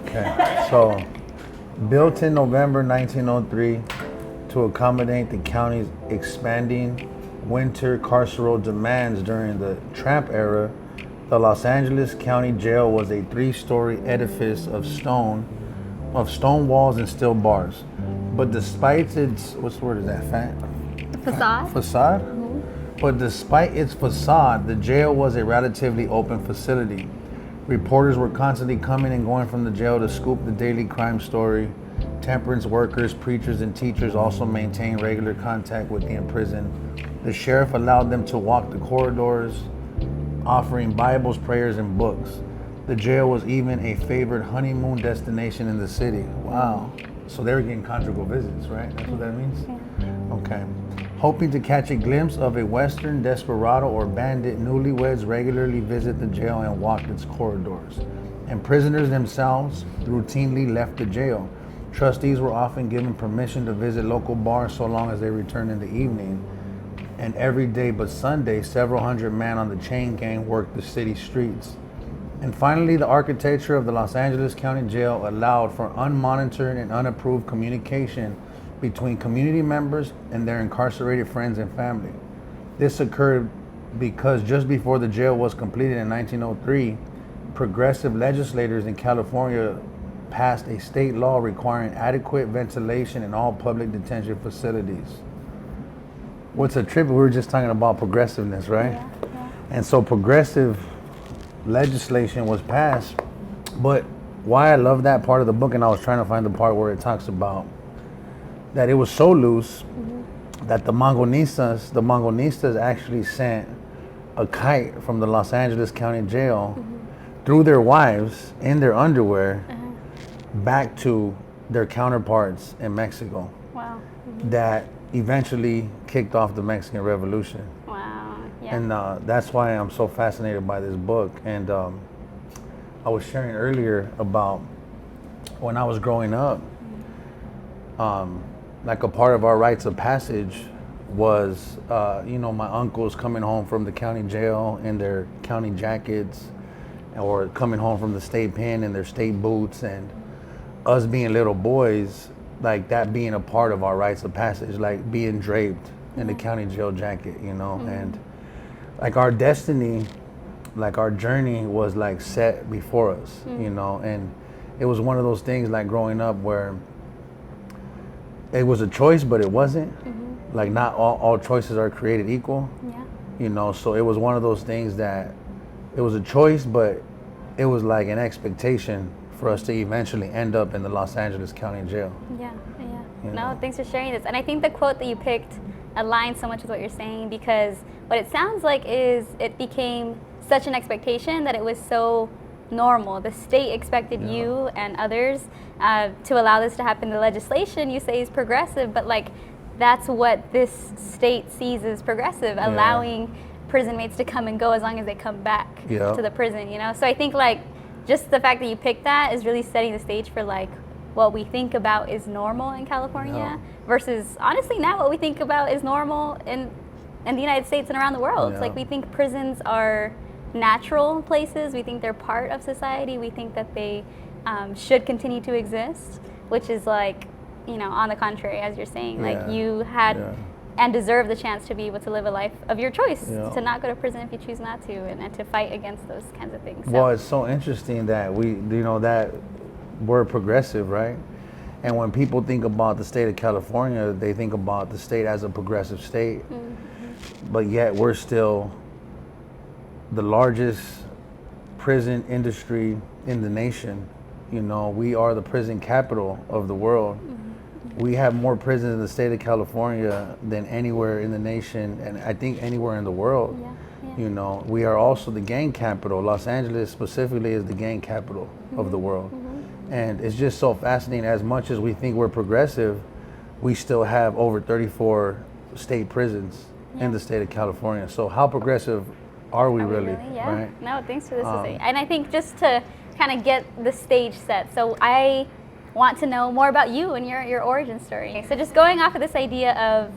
Okay, so built in November 1903 to accommodate the county's expanding winter carceral demands during the tramp era, the Los Angeles County Jail was a three-story edifice of stone walls and steel bars. But despite its, what's the word is that, Facade? Facade? But despite its facade, the jail was a relatively open facility. Reporters were constantly coming and going from the jail to scoop the daily crime story. Temperance workers, preachers, and teachers also maintained regular contact with the imprisoned. The sheriff allowed them to walk the corridors, offering Bibles, prayers, and books. The jail was even a favored honeymoon destination in the city. Wow. So they were getting conjugal visits, right? That's what that means? Yeah. Okay. Hoping to catch a glimpse of a Western desperado or bandit, newlyweds regularly visit the jail and walk its corridors. And prisoners themselves routinely left the jail. Trustees were often given permission to visit local bars so long as they returned in the evening. And every day but Sunday, several hundred men on the chain gang worked the city streets. And finally, the architecture of the Los Angeles County Jail allowed for unmonitored and unapproved communication between community members and their incarcerated friends and family. This occurred because just before the jail was completed in 1903, progressive legislators in California passed a state law requiring adequate ventilation in all public detention facilities. What's a trip? We were just talking about progressiveness, right? Yeah. And so progressive legislation was passed, but why I love that part of the book, and I was trying to find the part where it talks about that it was so loose that the Mangonistas actually sent a kite from the Los Angeles County Jail through their wives in their underwear back to their counterparts in Mexico. Wow. That eventually kicked off the Mexican Revolution. Wow. Yeah. And that's why I'm so fascinated by this book. And I was sharing earlier about when I was growing up, like a part of our rites of passage was, my uncles coming home from the county jail in their county jackets, or coming home from the state pen in their state boots, and us being little boys, like that being a part of our rites of passage, like being draped in the county jail jacket, and like our destiny, like our journey was like set before us, and it was one of those things like growing up where it was a choice, but it wasn't. Like not all choices are created equal. Yeah. So it was one of those things that it was a choice, but it was like an expectation for us to eventually end up in the Los Angeles County Jail. Yeah. No, thanks for sharing this. And I think the quote that you picked aligns so much with what you're saying, because what it sounds like is it became such an expectation that it was so normal. The state expected you and others to allow this to happen. The legislation, you say, is progressive, but like that's what this state sees as progressive, allowing prison mates to come and go as long as they come back to the prison, So I think like just the fact that you picked that is really setting the stage for like what we think about is normal in California versus honestly now what we think about is normal in the United States and around the world. It's like we think prisons are natural places. We think they're part of society. We think that they should continue to exist, which is like, on the contrary, as you're saying, like you had and deserve the chance to be able to live a life of your choice, to not go to prison if you choose not to, and to fight against those kinds of things. So. Well, it's so interesting that that we're progressive, right? And when people think about the state of California, they think about the state as a progressive state, but yet we're still the largest prison industry in the nation. We are the prison capital of the world. We have more prisons in the state of California than anywhere in the nation, and I think anywhere in the world. We are also the gang capital. Los Angeles specifically is the gang capital of the world. And it's just so fascinating. As much as we think we're progressive, we still have over 34 state prisons in the state of California. So how progressive are we really? Yeah. Right? No, thanks for this. And I think just to kind of get the stage set, so I want to know more about you and your origin story. So just going off of this idea of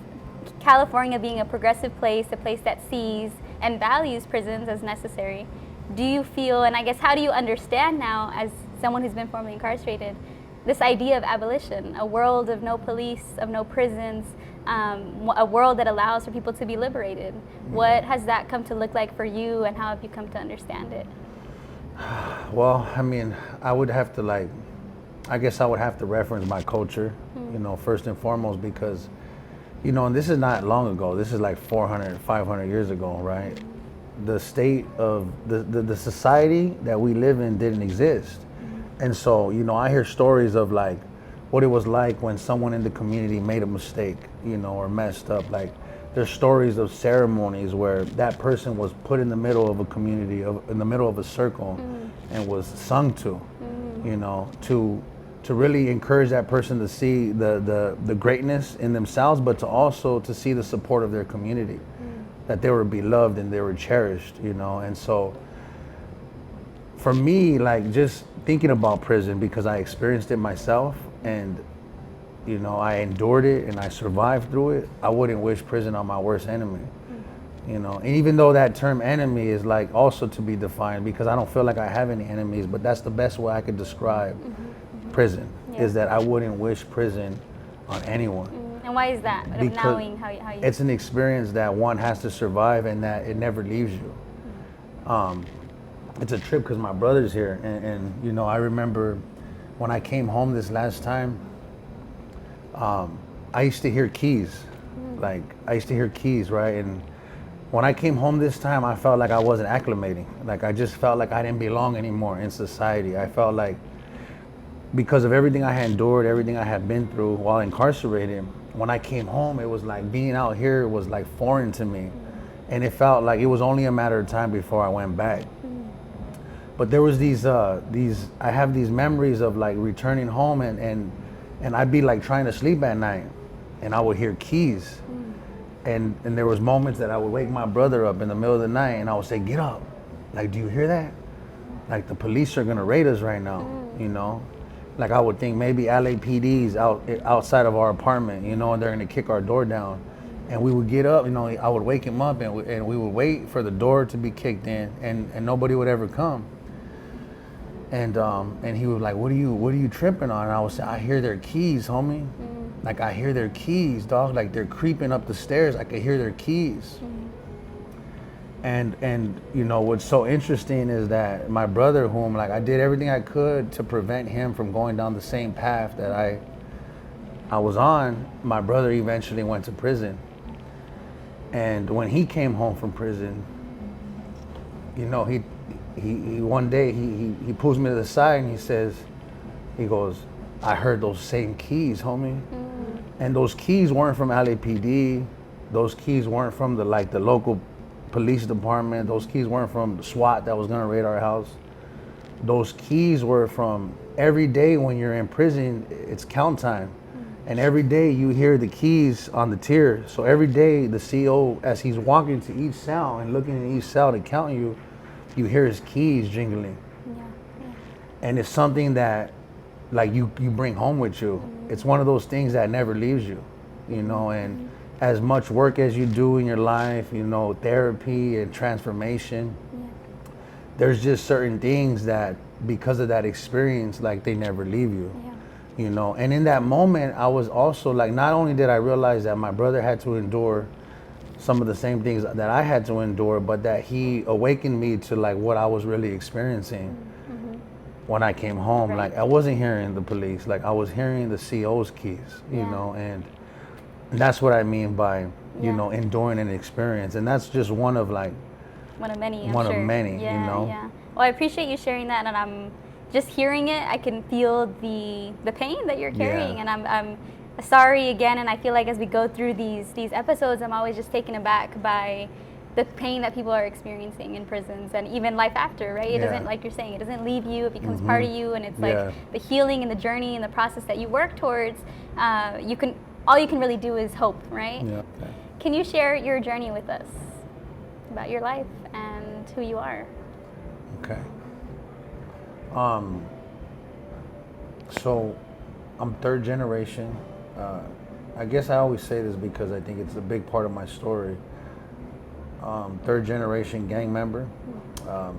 California being a progressive place, a place that sees and values prisons as necessary, do you feel, and I guess how do you understand now as someone who's been formerly incarcerated, this idea of abolition, a world of no police, of no prisons, a world that allows for people to be liberated. What has that come to look like for you, and how have you come to understand it? Well, I mean, I would have to I guess I would have to reference my culture, first and foremost, because, and this is not long ago. This is like 400, 500 years ago, right? The state of the society that we live in didn't exist. And so, I hear stories of like what it was like when someone in the community made a mistake, or messed up. Like, there's stories of ceremonies where that person was put in the middle of a community, in the middle of a circle, and was sung to, to really encourage that person to see the greatness in themselves, but to also to see the support of their community, that they were beloved and they were cherished, And so for me, like, just thinking about prison, because I experienced it myself, and I endured it and I survived through it, I wouldn't wish prison on my worst enemy. And even though that term enemy is like also to be defined, because I don't feel like I have any enemies, but that's the best way I could describe prison, is that I wouldn't wish prison on anyone. And why is that? Because knowing how you it's an experience that one has to survive, and that it never leaves you. It's a trip because my brother's here, and I remember when I came home this last time, I used to hear keys, right? And when I came home this time, I felt like I wasn't acclimating. Like, I just felt like I didn't belong anymore in society. I felt like, because of everything I had endured, everything I had been through while incarcerated, when I came home, it was like being out here was like foreign to me. And it felt like it was only a matter of time before I went back. But there was I have these memories of like returning home, and I'd be like trying to sleep at night, and I would hear keys. And there was moments that I would wake my brother up in the middle of the night, and I would say, "Get up. Like, do you hear that? Like, the police are gonna raid us right now," Like, I would think maybe LAPD's outside of our apartment, and they're gonna kick our door down. And we would get up, I would wake him up, and we would wait for the door to be kicked in, and nobody would ever come. And he was like, what are you tripping on? And I would say, I hear their keys, homie. Like, I hear their keys, dog. Like, they're creeping up the stairs. I could hear their keys. And what's so interesting is that my brother, whom like I did everything I could to prevent him from going down the same path that I was on, my brother eventually went to prison. And when he came home from prison, he one day he pulls me to the side, and he goes, I heard those same keys, homie. And those keys weren't from LAPD. Those keys weren't from the local police department. Those keys weren't from the SWAT that was gonna raid our house. Those keys were from every day when you're in prison, it's count time. And every day you hear the keys on the tier. So every day the CO, as he's walking to each cell and looking at each cell to count you hear his keys jingling. And it's something that like you bring home with you. It's one of those things that never leaves you, and as much work as you do in your life, therapy and transformation, there's just certain things that because of that experience, like, they never leave you. And in that moment, I was also like, not only did I realize that my brother had to endure some of the same things that I had to endure, but that he awakened me to like what I was really experiencing when I came home. Right. Like, I wasn't hearing the police, like I was hearing the CO's keys, and that's what I mean by, enduring an experience. And that's just one of many, Yeah. Well, I appreciate you sharing that, and I'm just hearing it, I can feel the pain that you're carrying, and I'm sorry again. And I feel like as we go through these episodes, I'm always just taken aback by the pain that people are experiencing in prisons, and even life after, right? It doesn't, like you're saying, it doesn't leave you, it becomes part of you, and it's like the healing and the journey and the process that you work towards. All you can really do is hope, right? Yeah. Can you share your journey with us about your life and who you are? Okay. So I'm third generation. I guess I always say this because I think it's a big part of my story. Third generation gang member.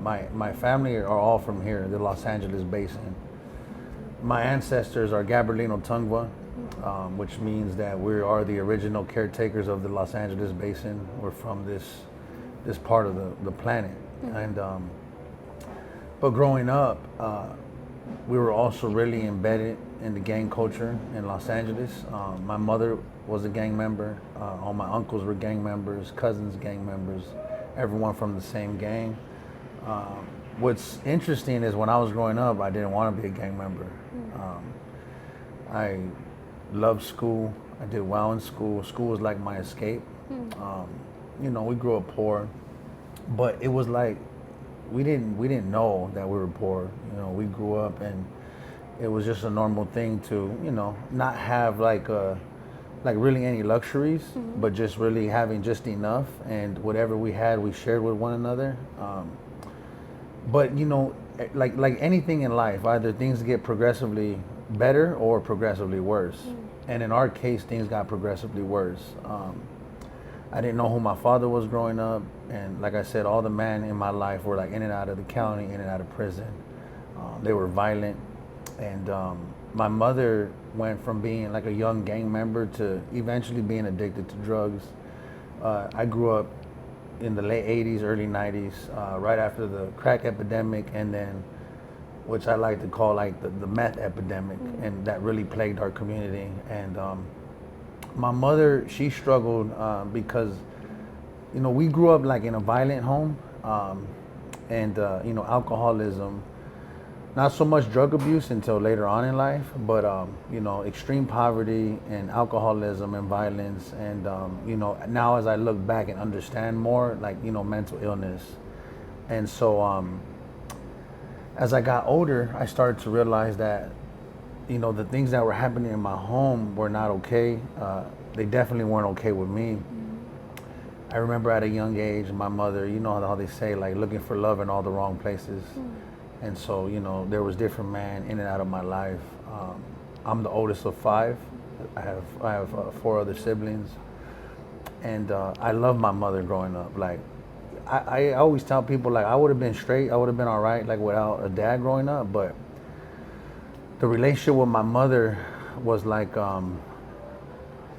My family are all from here, the Los Angeles basin. my ancestors are Gabrielino Tungwa, which means that we are the original caretakers of the Los Angeles basin. We're from this part of the planet. And but growing up, we were also really embedded in the gang culture in Los Angeles. My mother was a gang member. All my uncles were gang members, cousins gang members, everyone from the same gang. What's interesting is when I was growing up, I didn't want to be a gang member. I loved school. I did well in school. School was like my escape. You know, we grew up poor, but it was like we didn't know that we were poor. You know, we grew up and it was just a normal thing to, you know, not have like really any luxuries, but just really having just enough, and whatever we had, we shared with one another. But you know, like anything in life, either things get progressively better or progressively worse. And in our case, things got progressively worse. I didn't know who my father was growing up, and like I said, all the men in my life were like in and out of the county, in and out of prison. They were violent, and my mother went from being like a young gang member to eventually being addicted to drugs. I grew up in the late 80s, early 90s, right after the crack epidemic, and then, which I like to call like the meth epidemic, and that really plagued our community. And my mother, she struggled because, you know, we grew up like in a violent home, and you know, alcoholism, not so much drug abuse until later on in life, but you know, extreme poverty and alcoholism and violence. And you know, now as I look back and understand more, like, you know, mental illness. And so as I got older, I started to realize that, you know, the things that were happening in my home were not okay. They definitely weren't okay with me. I remember at a young age, my mother, you know how they say, like, looking for love in all the wrong places. And so, you know, there was different men in and out of my life. I'm the oldest of 5. I have 4 other siblings. And I love my mother growing up. Like, I always tell people, like, I would have been straight, I would have been all right, like, without a dad growing up. But the relationship with my mother was like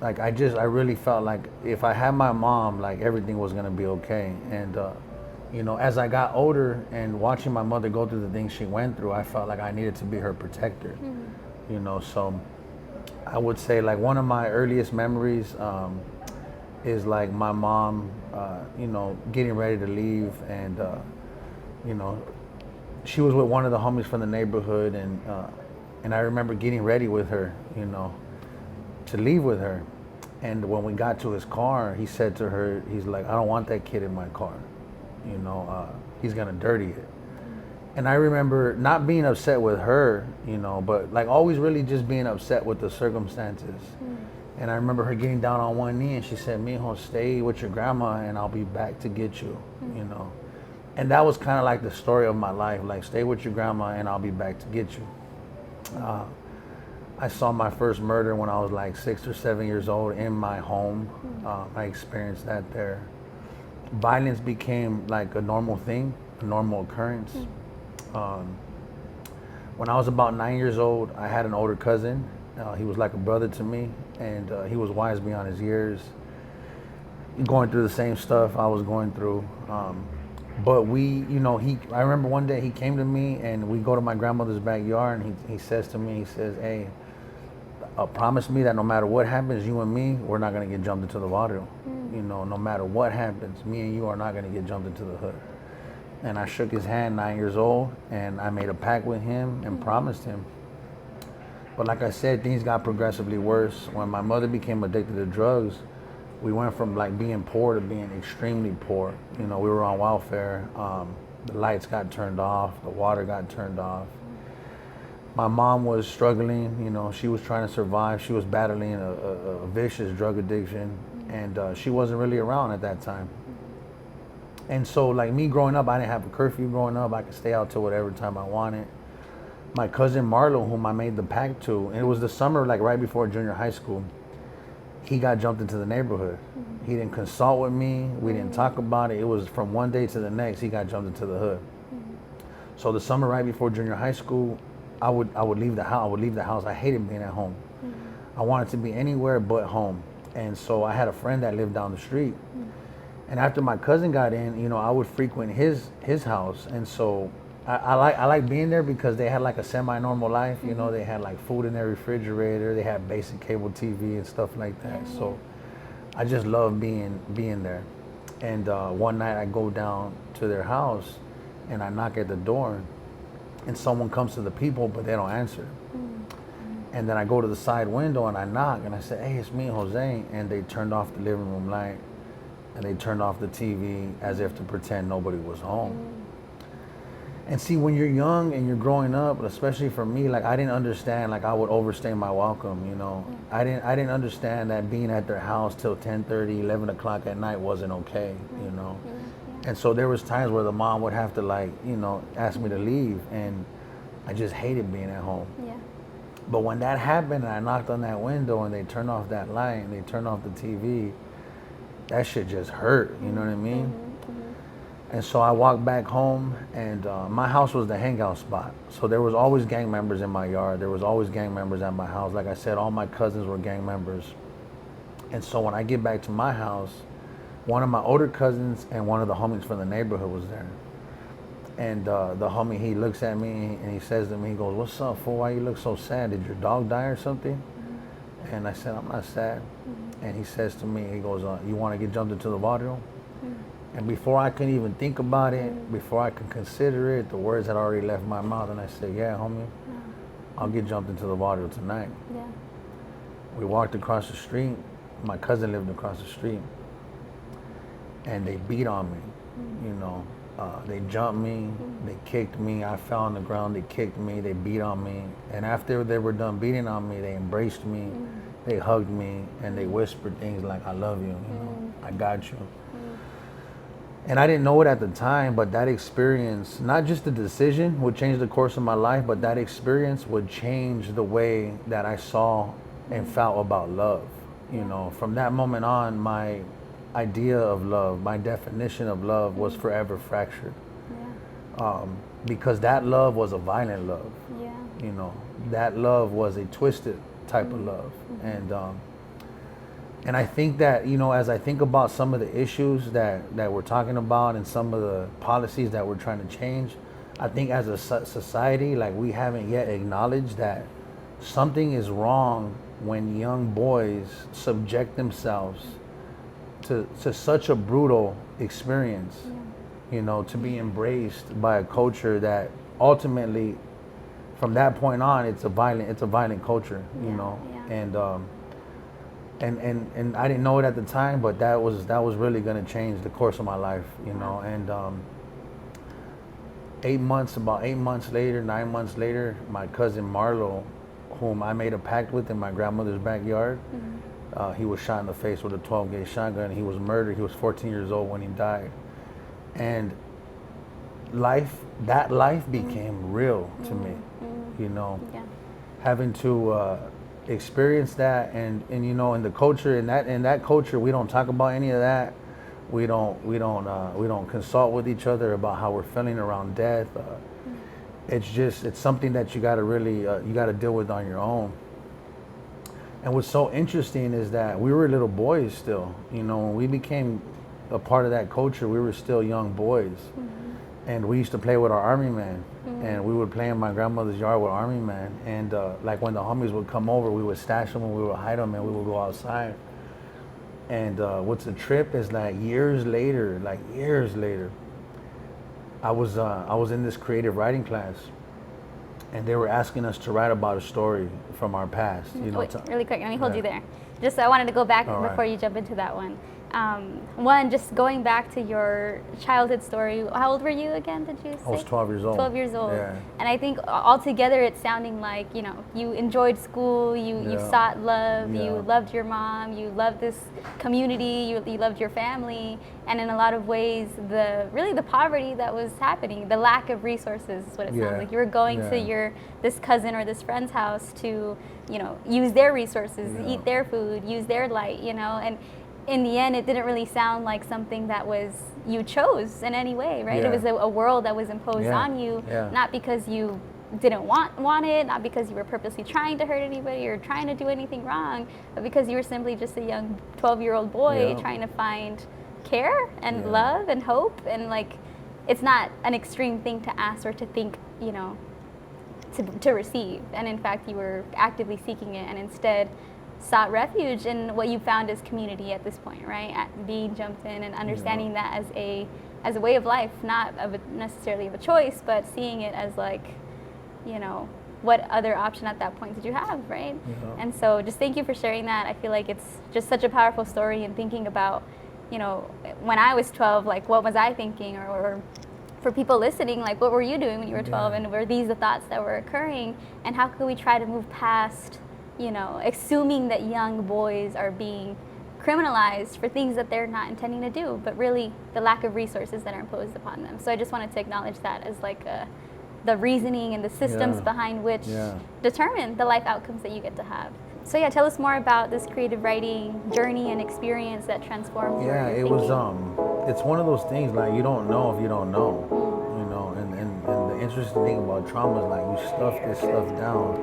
I really felt like if I had my mom, like, everything was gonna be okay. And you know, as I got older and watching my mother go through the things she went through, I felt like I needed to be her protector. You know, so I would say, like, one of my earliest memories is like my mom, you know, getting ready to leave, and you know, she was with one of the homies from the neighborhood, and I remember getting ready with her, you know, to leave with her. And when we got to his car, he said to her, he's like, I don't want that kid in my car. You know, he's gonna dirty it. And I remember not being upset with her, you know, but like always really just being upset with the circumstances. And I remember her getting down on one knee and she said, Mijo, stay with your grandma and I'll be back to get you, you know. And that was kind of like the story of my life, like, stay with your grandma and I'll be back to get you. I saw my first murder when I was like 6 or 7 years old in my home. I experienced that there. Violence became like a normal thing, a normal occurrence. When I was about 9 years old, I had an older cousin. He was like a brother to me, and he was wise beyond his years, going through the same stuff I was going through. But you know, I remember one day he came to me and we go to my grandmother's backyard, and he says to me, he says, hey, promise me that no matter what happens, you and me, we're not gonna get jumped into the water. You know, no matter what happens, me and you are not gonna get jumped into the hood. And I shook his hand, 9 years old, and I made a pact with him and promised him. But like I said, things got progressively worse. When my mother became addicted to drugs, we went from like being poor to being extremely poor. You know, we were on welfare. The lights got turned off, the water got turned off. My mom was struggling, you know, she was trying to survive. She was battling a vicious drug addiction, and she wasn't really around at that time. And so, like me growing up, I didn't have a curfew growing up. I could stay out till whatever time I wanted. My cousin Marlo, whom I made the pact to, and it was the summer, like right before junior high school, he got jumped into the neighborhood. He didn't consult with me. We didn't talk about it. It was from one day to the next, he got jumped into the hood. So the summer right before junior high school, I would leave the house. I would leave the house. I hated being at home. I wanted to be anywhere but home. And so I had a friend that lived down the street. And after my cousin got in, you know, I would frequent his house. And so I like being there because they had like a semi-normal life. You know, they had like food in their refrigerator. They had basic cable TV and stuff like that. So I just love being there. And one night I go down to their house and I knock at the door and someone comes to the people, but they don't answer. And then I go to the side window and I knock and I say, hey, it's me, Jose. And they turned off the living room light and they turned off the TV as if to pretend nobody was home. And see, when you're young and you're growing up, especially for me, like I didn't understand, like I would overstay my welcome, you know. I didn't understand that being at their house till 10:30, 11 o'clock at night wasn't okay, you know. And so there was times where the mom would have to like, you know, ask me to leave, and I just hated being at home. But when that happened and I knocked on that window and they turned off that light and they turned off the TV, that shit just hurt, you know what I mean? And so I walked back home, and my house was the hangout spot. So there was always gang members in my yard. There was always gang members at my house. Like I said, all my cousins were gang members. And so when I get back to my house, one of my older cousins and one of the homies from the neighborhood was there. And the homie, he looks at me and he says to me, he goes, what's up, fool? Why you look so sad? Did your dog die or something? And I said, I'm not sad. And he says to me, he goes, you want to get jumped into the barrio? And before I can even think about it, before I can consider it, the words had already left my mouth. And I said, yeah, homie, I'll get jumped into the barrio tonight. We walked across the street. My cousin lived across the street. And they beat on me, you know. They jumped me, they kicked me, I fell on the ground, they kicked me, they beat on me. And after they were done beating on me, they embraced me, they hugged me, and they whispered things like, I love you, you know, I got you. And I didn't know it at the time, but that experience, not just the decision would change the course of my life, but that experience would change the way that I saw and felt about love. You know, from that moment on, my idea of love, my definition of love was forever fractured. Because that love was a violent love. You know, that love was a twisted type of love. And I think that, you know, as I think about some of the issues that we're talking about and some of the policies that we're trying to change, I think as a society, like we haven't yet acknowledged that something is wrong when young boys subject themselves to such a brutal experience, you know, to be embraced by a culture that ultimately, from that point on, it's a violent culture, you know. And I didn't know it at the time, but that was really going to change the course of my life, you know. And 9 months later, my cousin Marlo, whom I made a pact with in my grandmother's backyard, he was shot in the face with a 12-gauge shotgun. He was murdered. He was 14 years old when he died. And that life became real to me, you know. Having to experience that, and you know, in the culture, in that culture, we don't talk about any of that. We don't consult with each other about how we're feeling around death. It's something that you got to really you got to deal with on your own. And what's so interesting is that we were little boys still. You know, when we became a part of that culture, we were still young boys. And we used to play with our army men. And we would play in my grandmother's yard with army men. And like when the homies would come over, we would stash them and we would hide them and we would go outside. And what's a trip is like years later, I was in this creative writing class. And they were asking us to write about a story from our past. You know, wait, really quick, let me hold you there. Just I wanted to go back before you jump into that one. One, just going back to your childhood story, how old were you again, did you say? I was 12 years old. 12 years old. Yeah. And I think altogether it's sounding like, you know, you enjoyed school, you sought love, you loved your mom, you loved this community, you loved your family, and in a lot of ways, the poverty that was happening, the lack of resources is what it sounds like. You were going to this cousin or this friend's house to, you know, use their resources, eat their food, use their light, you know, and in the end, it didn't really sound like something that you chose in any way, right? It was a world that was imposed on you, not because you didn't want it, not because you were purposely trying to hurt anybody or trying to do anything wrong, but because you were simply just a young 12-year-old boy trying to find care and love and hope. And like, it's not an extreme thing to ask or to think, you know, to receive. And in fact, you were actively seeking it and instead sought refuge in what you found as community at this point, right? At being jumped in and understanding that as a way of life, not necessarily of a choice, but seeing it as like, you know, what other option at that point did you have, right? And so just thank you for sharing that. I feel like it's just such a powerful story, and thinking about, you know, when I was 12, like what was I thinking, or for people listening, like what were you doing when you were 12, and were these the thoughts that were occurring, and how could we try to move past, you know, assuming that young boys are being criminalized for things that they're not intending to do, but really the lack of resources that are imposed upon them. So I just wanted to acknowledge that as like the reasoning and the systems behind which determine the life outcomes that you get to have. So yeah, tell us more about this creative writing journey and experience that transformed your it thinking. was it's one of those things, like, you don't know if you don't know, you know, and the interesting thing about trauma is, like, you stuff this stuff down.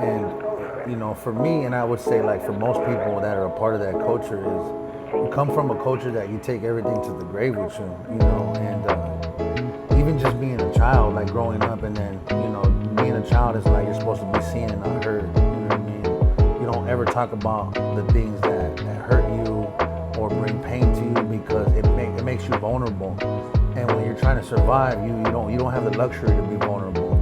And you know, for me, and I would say, like, for most people that are a part of that culture, is you come from a culture that you take everything to the grave with you, you know. And even just being a child, like growing up, and then, you know, being a child is like you're supposed to be seen and not heard, you know what I mean? You don't ever talk about the things that hurt you or bring pain to you, because it makes you vulnerable. And when you're trying to survive, you don't have the luxury to be vulnerable.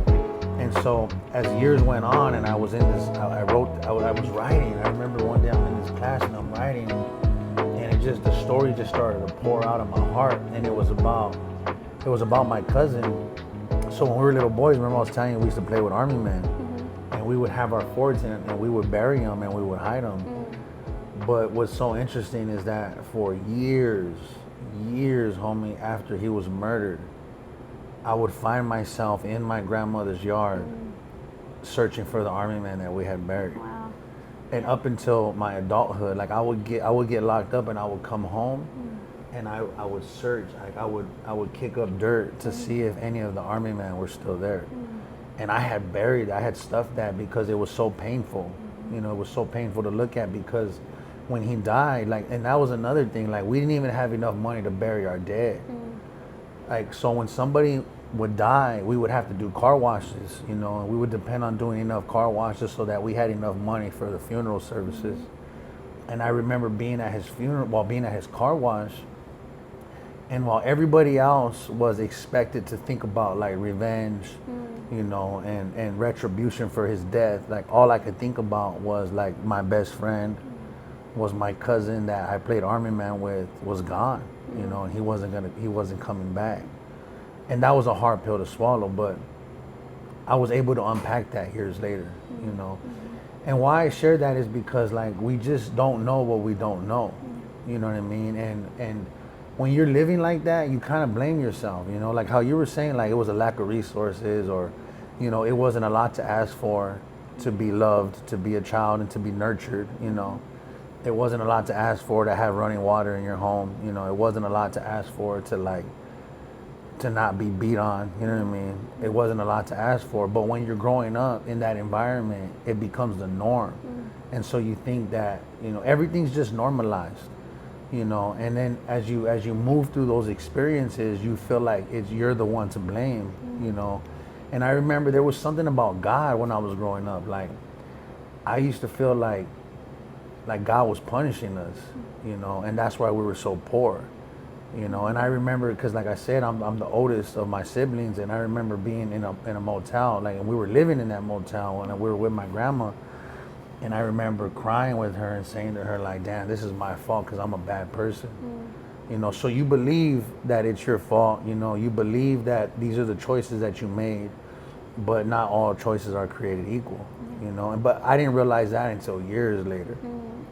And so as years went on, and I was in this, I was writing. I remember one day I'm in this class and I'm writing, and the story just started to pour out of my heart. And it was about my cousin. So when we were little boys, remember I was telling you, we used to play with army men, and we would have our forts, and we would bury them and we would hide them. But what's so interesting is that for years, homie, after he was murdered, I would find myself in my grandmother's yard searching for the army man that we had buried. Wow. And up until my adulthood, like, I would get locked up, and I would come home and I would search, like I would kick up dirt to see if any of the army men were still there. And I had stuffed that because it was so painful. You know, it was so painful to look at, because when he died, like, and that was another thing, like, we didn't even have enough money to bury our dead. Like, so when somebody would die, we would have to do car washes, you know, and we would depend on doing enough car washes so that we had enough money for the funeral services. And I remember being at his funeral, while being at his car wash, and while everybody else was expected to think about, like, revenge, you know, and retribution for his death, like, all I could think about was, like, my best friend, was my cousin that I played army man with, was gone, you know, and he wasn't coming back. And that was a hard pill to swallow, but I was able to unpack that years later, you know. And why I share that is because, like, we just don't know what we don't know, you know what I mean? And when you're living like that, you kind of blame yourself, you know, like how you were saying, like, it was a lack of resources, or, you know, it wasn't a lot to ask for to be loved, to be a child, and to be nurtured, you know. It wasn't a lot to ask for to have running water in your home, you know. It wasn't a lot to ask for to not be beat on, you know what I mean? It wasn't a lot to ask for, but when you're growing up in that environment, it becomes the norm. And so you think that, you know, everything's just normalized, you know, and then as you move through those experiences, you feel like you're the one to blame, you know. And I remember there was something about God when I was growing up, like, I used to feel like God was punishing us, you know, and that's why we were so poor, you know. And I remember, because like I said, I'm the oldest of my siblings, and I remember being in a motel, like, and we were living in that motel, and we were with my grandma, and I remember crying with her and saying to her, like, damn, this is my fault because I'm a bad person, you know. So you believe that it's your fault, you know, you believe that these are the choices that you made, but not all choices are created equal, you know. But I didn't realize that until years later.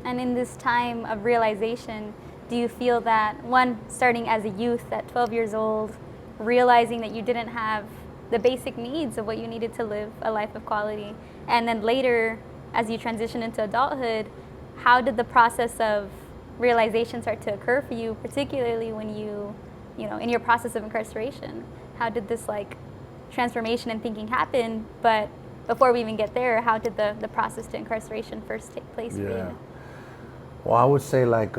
And in this time of realization, do you feel that, one, starting as a youth at 12 years old, realizing that you didn't have the basic needs of what you needed to live a life of quality, and then later, as you transition into adulthood, how did the process of realization start to occur for you, particularly when you know, in your process of incarceration? How did this, like, transformation and thinking happen, but before we even get there, how did the process to incarceration first take place for you? Well, I would say like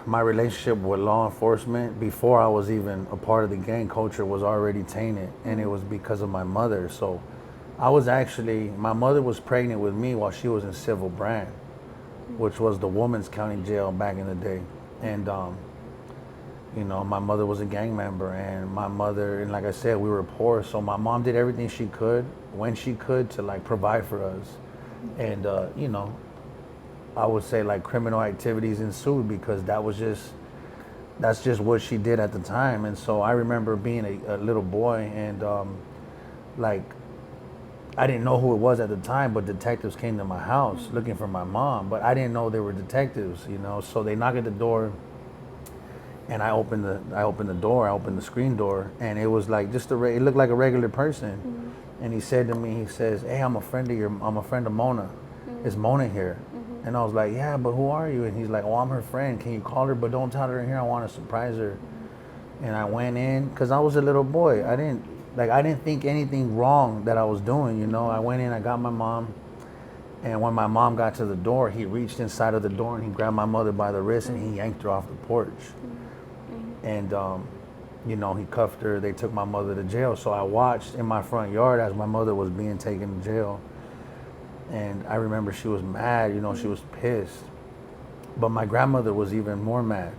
my relationship with law enforcement before I was even a part of the gang culture was already tainted, and it was because of my mother. So my mother was pregnant with me while she was in Civil Brand, which was the women's county jail back in the day. And my mother was a gang member, and like I said, we were poor, so my mom did everything she could when she could to like provide for us. And I would say like criminal activities ensued because that's just what she did at the time. And so I remember being a little boy, and like I didn't know who it was at the time, but detectives came to my house looking for my mom, but I didn't know they were detectives, so they knocked at the door, and I opened the screen door, and it was like it looked like a regular person. And he said to me, he says, "Hey, I'm a friend of Mona. Is Mona here?" And I was like, "Yeah, but who are you?" And he's like, "Oh, I'm her friend. Can you call her, but don't tell her in here. I want to surprise her." And I went in because I was a little boy. I didn't think anything wrong that I was doing. I went in, I got my mom, and when my mom got to the door, he reached inside of the door and he grabbed my mother by the wrist and he yanked her off the porch. And he cuffed her. They took my mother to jail. So I watched in my front yard as my mother was being taken to jail. And I remember she was mad, she was pissed. But my grandmother was even more mad.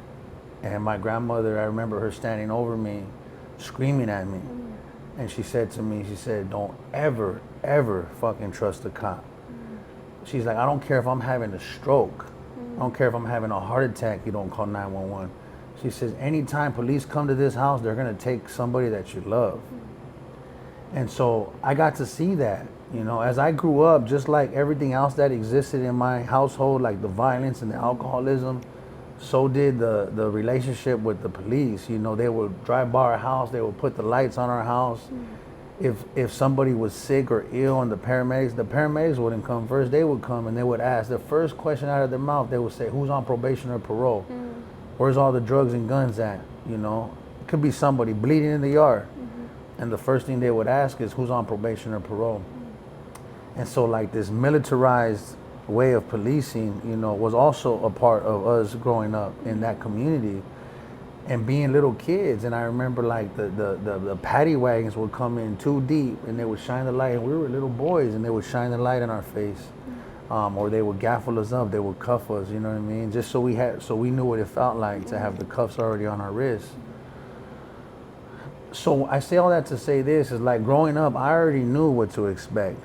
And my grandmother, I remember her standing over me, screaming at me. And she said to me, "Don't ever, ever fucking trust a cop." She's like, "I don't care if I'm having a stroke. I don't care if I'm having a heart attack, you don't call 911. She says, "Anytime police come to this house, they're going to take somebody that you love." And so I got to see that, as I grew up, just like everything else that existed in my household, like the violence and the alcoholism, so did the relationship with the police. They would drive by our house, they would put the lights on our house. If somebody was sick or ill and the paramedics wouldn't come first, they would come and they would ask. The first question out of their mouth, they would say, "Who's on probation or parole? Where's all the drugs and guns at?" It could be somebody bleeding in the yard. And the first thing they would ask is, "Who's on probation or parole?" And so like this militarized way of policing, was also a part of us growing up in that community and being little kids. And I remember like the paddy wagons would come in too deep and they would shine the light, and we were little boys, and they would shine the light in our face. Or they would gaffle us up, they would cuff us, you know what I mean? Just so we knew what it felt like to have the cuffs already on our wrists. So I say all that to say this is like growing up, I already knew what to expect.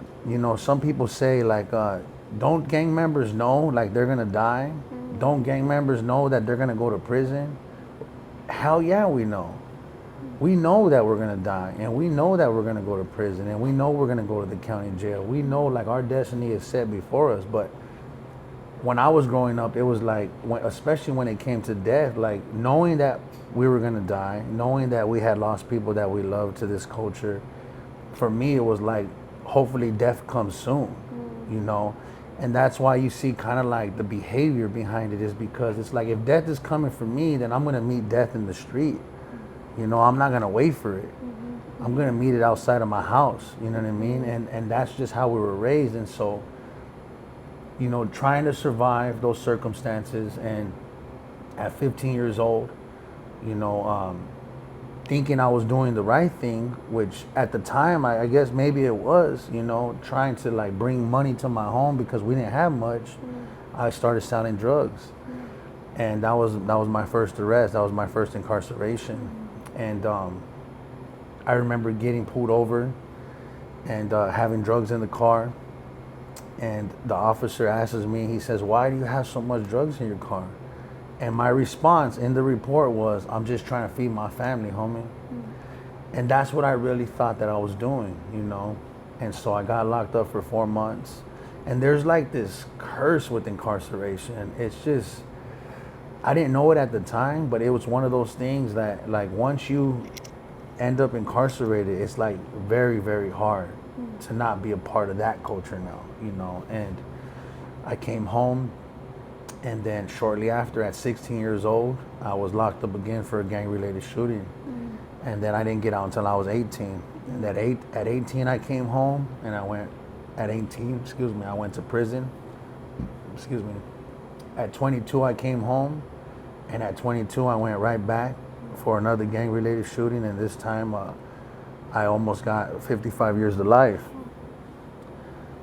Some people say like, don't gang members know like they're gonna die? Don't gang members know that they're gonna go to prison? Hell yeah, we know. We know that we're gonna die, and we know that we're gonna go to prison, and we know we're gonna go to the county jail. We know like our destiny is set before us. But when I was growing up, it was like, especially when it came to death, like knowing that we were gonna die, knowing that we had lost people that we loved to this culture, for me it was like, hopefully death comes soon, And that's why you see kind of like the behavior behind it is because it's like, if death is coming for me, then I'm gonna meet death in the street. I'm not gonna wait for it. I'm gonna meet it outside of my house, you know what I mean? And that's just how we were raised. And so, trying to survive those circumstances, and at 15 years old, thinking I was doing the right thing, which at the time, I guess maybe it was, trying to like bring money to my home because we didn't have much. I started selling drugs. And that was my first arrest. That was my first incarceration. And I remember getting pulled over and having drugs in the car. And the officer asks me, he says, "Why do you have so much drugs in your car?" And my response in the report was, "I'm just trying to feed my family, homie." And that's what I really thought that I was doing, And so I got locked up for 4 months. And there's like this curse with incarceration. It's just, I didn't know it at the time, but it was one of those things that like once you end up incarcerated, it's like very, very hard to not be a part of that culture now, And I came home, and then shortly after, at 16 years old, I was locked up again for a gang-related shooting. And then I didn't get out until I was 18. And at 18 I came home, and at 18, I went to prison. At 22 I came home, and at 22 I went right back for another gang-related shooting, and this time I almost got 55 years to life.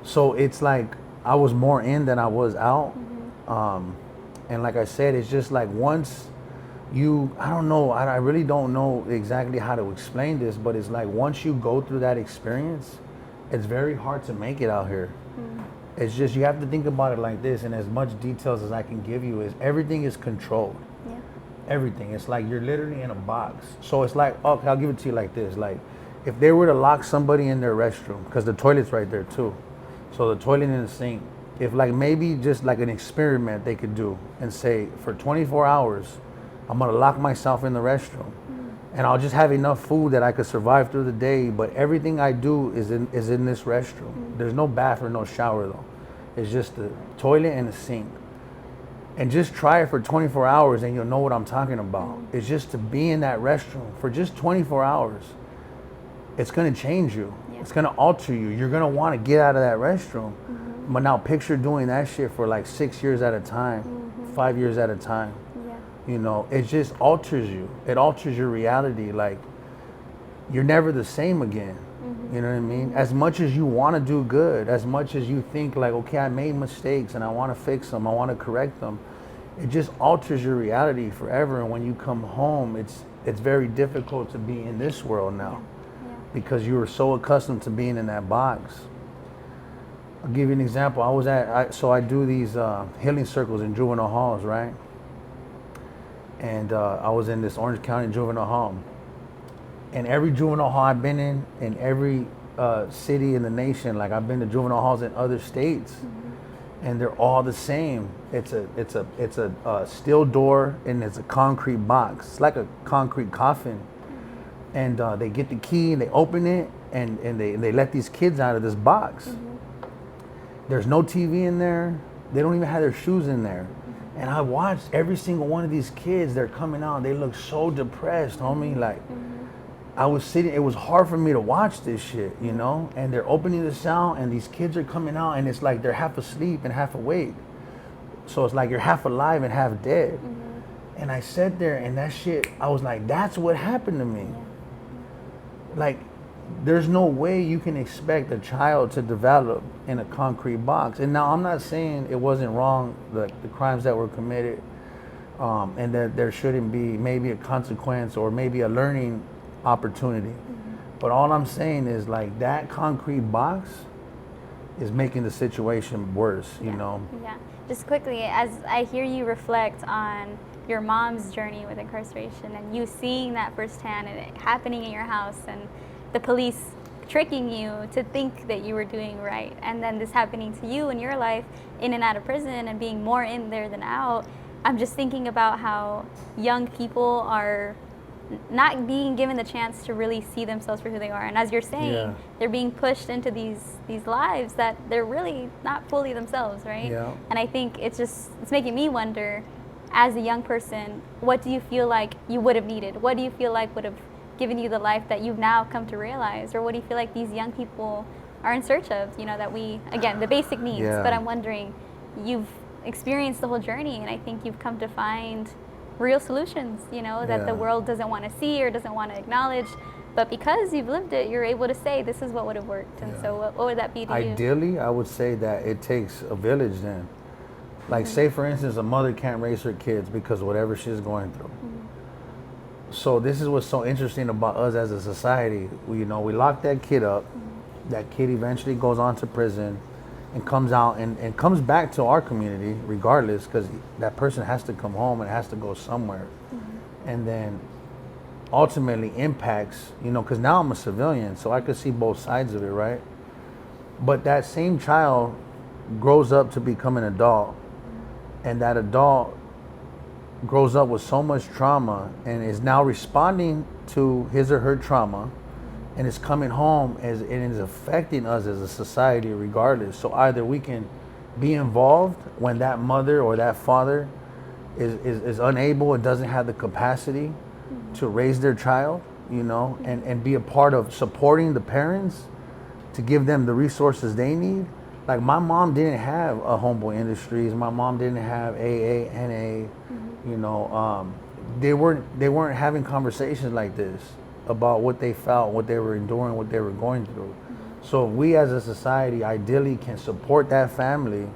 So it's like I was more in than I was out. And like I said, it's just like once I don't know, I really don't know exactly how to explain this, but it's like once you go through that experience, it's very hard to make it out here. It's just, you have to think about it like this, and as much details as I can give you is everything is controlled. Yeah. Everything. It's like you're literally in a box. So it's like, okay, I'll give it to you like this. Like if they were to lock somebody in their restroom, because the toilet's right there too. So the toilet and the sink, if like maybe just like an experiment they could do and say for 24 hours, I'm gonna lock myself in the restroom, and I'll just have enough food that I could survive through the day, but everything I do is in this restroom. There's no bath or no shower though. It's just the toilet and the sink. And just try it for 24 hours and you'll know what I'm talking about. It's just to be in that restroom for just 24 hours. It's gonna change you. Yeah. It's gonna alter you. You're gonna wanna get out of that restroom. But now picture doing that shit for like 6 years at a time, 5 years at a time. You know, it just alters you. It alters your reality. Like, you're never the same again. You know what I mean? As much as you want to do good, as much as you think like, okay, I made mistakes and I want to fix them, I want to correct them, it just alters your reality forever. And when you come home, it's very difficult to be in this world now because you were so accustomed to being in that box. I'll give you an example. So I do these healing circles in juvenile halls, right? And I was in this Orange County juvenile hall. And every juvenile hall I've been in every city in the nation, like I've been to juvenile halls in other states, and they're all the same. It's a steel door, and it's a concrete box. It's like a concrete coffin. And they get the key and they open it, and they let these kids out of this box. There's no TV in there. They don't even have their shoes in there. And I watched every single one of these kids. They're coming out. They look so depressed, homie. Like, I was sitting. It was hard for me to watch this shit, you know. And they're opening this out, and these kids are coming out, and it's like they're half asleep and half awake. So it's like you're half alive and half dead. And I sat there, and that shit. I was like, that's what happened to me. Like, there's no way you can expect a child to develop in a concrete box. And now I'm not saying it wasn't wrong, the crimes that were committed, and that there shouldn't be maybe a consequence or maybe a learning opportunity. But all I'm saying is like that concrete box is making the situation worse, you know? Yeah. Just quickly, as I hear you reflect on your mom's journey with incarceration and you seeing that firsthand and it happening in your house and the police tricking you to think that you were doing right, and then this happening to you in your life in and out of prison and being more in there than out, I'm just thinking about how young people are not being given the chance to really see themselves for who they are. And as you're saying, they're being pushed into these lives that they're really not fully themselves, right? Yeah. And I think it's making me wonder, as a young person, what do you feel like you would have needed? What do you feel like would have given you the life that you've now come to realize? Or what do you feel like these young people are in search of, you know, that we, again, the basic needs, but I'm wondering, you've experienced the whole journey, and I think you've come to find real solutions, you know, that the world doesn't want to see or doesn't want to acknowledge, but because you've lived it, you're able to say, this is what would have worked. And so what would that be to you? Ideally, I would say that it takes a village then. Like, say, for instance, a mother can't raise her kids because of whatever she's going through. So this is what's so interesting about us as a society. We lock that kid up. That kid eventually goes on to prison and comes out and comes back to our community regardless, because that person has to come home and has to go somewhere. And then ultimately impacts, because now I'm a civilian, so I could see both sides of it, right? But that same child grows up to become an adult, and that adult grows up with so much trauma and is now responding to his or her trauma, and is coming home and is affecting us as a society regardless. So either we can be involved when that mother or that father is unable and doesn't have the capacity to raise their child, you know, and be a part of supporting the parents to give them the resources they need. Like my mom didn't have a Homeboy Industries. My mom didn't have AA, NA. You know, they weren't having conversations like this about what they felt, what they were enduring, what they were going through. So we as a society ideally can support that family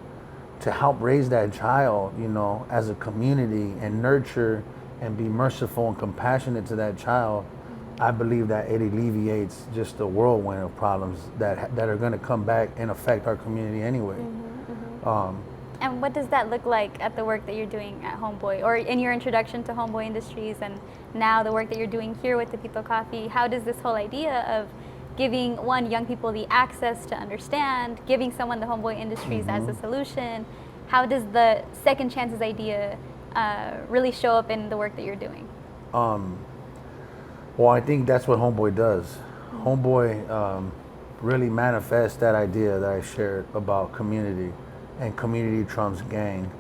to help raise that child, you know, as a community, and nurture and be merciful and compassionate to that child. I believe that it alleviates just a whirlwind of problems that are going to come back and affect our community anyway. And what does that look like at the work that you're doing at Homeboy, or in your introduction to Homeboy Industries, and now the work that you're doing here with Tepito Coffee? How does this whole idea of giving young people the access to understand, giving someone the Homeboy Industries as a solution, how does the second chances idea really show up in the work that you're doing? Well, I think that's what Homeboy does. Homeboy really manifests that idea that I shared about community, and community trumps gang,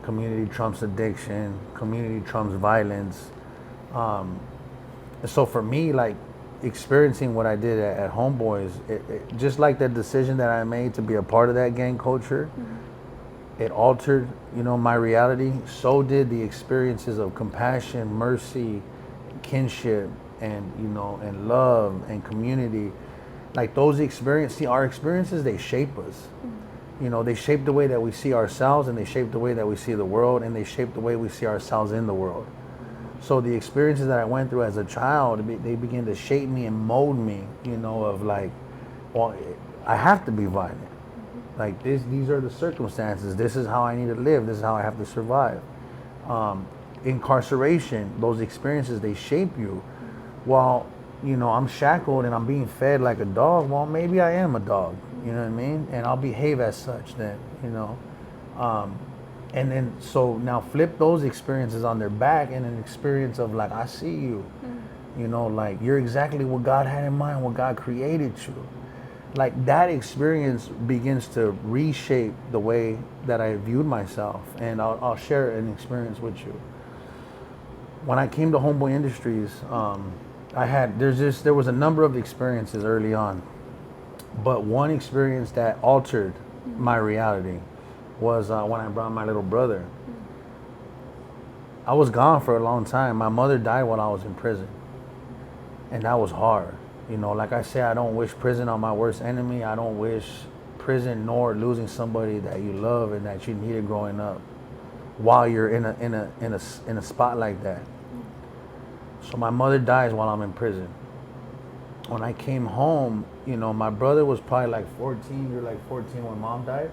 community trumps addiction, community trumps violence. So for me, like, experiencing what I did at Homeboys, it just like the decision that I made to be a part of that gang culture, it altered, you know, my reality. So did the experiences of compassion, mercy, kinship, and, you know, and love and community. Like those experiences, see, our experiences, they shape us. You know, they shape the way that we see ourselves, and they shape the way that we see the world, and they shape the way we see ourselves in the world. So the experiences that I went through as a child, they begin to shape me and mold me, you know, of like, well, I have to be violent. Like these are the circumstances. This is how I need to live. This is how I have to survive. Incarceration, those experiences, they shape you. While, you know, I'm shackled and I'm being fed like a dog, well, maybe I am a dog, you know what I mean? And I'll behave as such then, you know. And then, so now flip those experiences on their back, and an experience of like, I see you, you know, like you're exactly what God had in mind, what God created you. Like that experience begins to reshape the way that I viewed myself. And I'll share an experience with you. When I came to Homeboy Industries, there was a number of experiences early on, but one experience that altered my reality was when I brought my little brother. I was gone for a long time. My mother died while I was in prison, and that was hard. You know, like I say, I don't wish prison on my worst enemy. I don't wish prison nor losing somebody that you love and that you needed growing up while you're in a spot like that. So my mother dies while I'm in prison. When I came home, you know, my brother was probably like 14. You're like 14 when mom died.